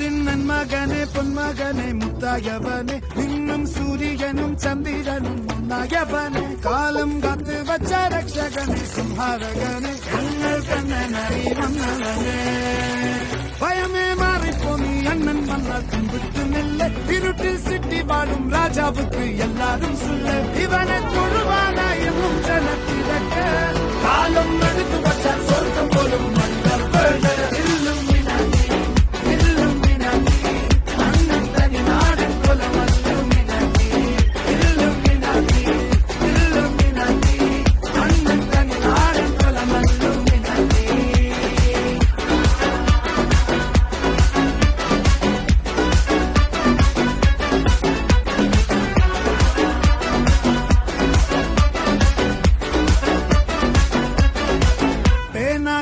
നാടിൻ നന്മകനെ പൊന്മകനെ മുത്തായവനെ നിന്നും സൂര്യനും ചന്ദ്രനും ഒന്നായവനെ കാലം കാത്ത് വച്ച രക്ഷകനെ സംഹാരകനെ ഞങ്ങൾ കണ്ണനായി വന്നവനെ ഭയമേ മാറിപ്പോ നീ അണ്ണൻ വന്നാൽ പിൻവിട്ടുന്നില്ല ഇരുട്ടിൽ സിറ്റി വാഴും രാജാവുക്ക് എല്ലാരും സുല്ല ഇവനെ തൊഴുവാനായി എന്നും ജനത്തിരക്ക് കാലം എടുത്തു വച്ചാൽ സ്വർഗം പോലും മണ്ഡൽ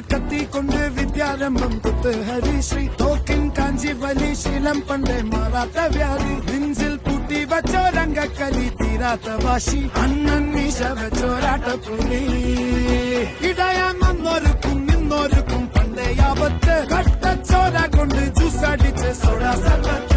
കത്തി കൊണ്ട് വിദ്യാരംഭം കുത്ത് ഹരിശ്രീ തോക്കിൻ കാഞ്ചി വലി ശീലം പണ്ടേ മാറാത്ത വ്യാധി നെഞ്ചിൽ പൂട്ടി വച്ചോരംഗക്കലി തീരാത്ത വാശി അണ്ണൻ മീശ വെച്ചോരാട്ടപ്പുലി ഇടയാൻ വന്നോർക്കും നിന്നോർക്കും പണ്ടേ ആപത്ത് കട്ടച്ചോര കൊണ്ട് ജ്യൂസ് അടിച്ച് സോഡ സർവത്ത്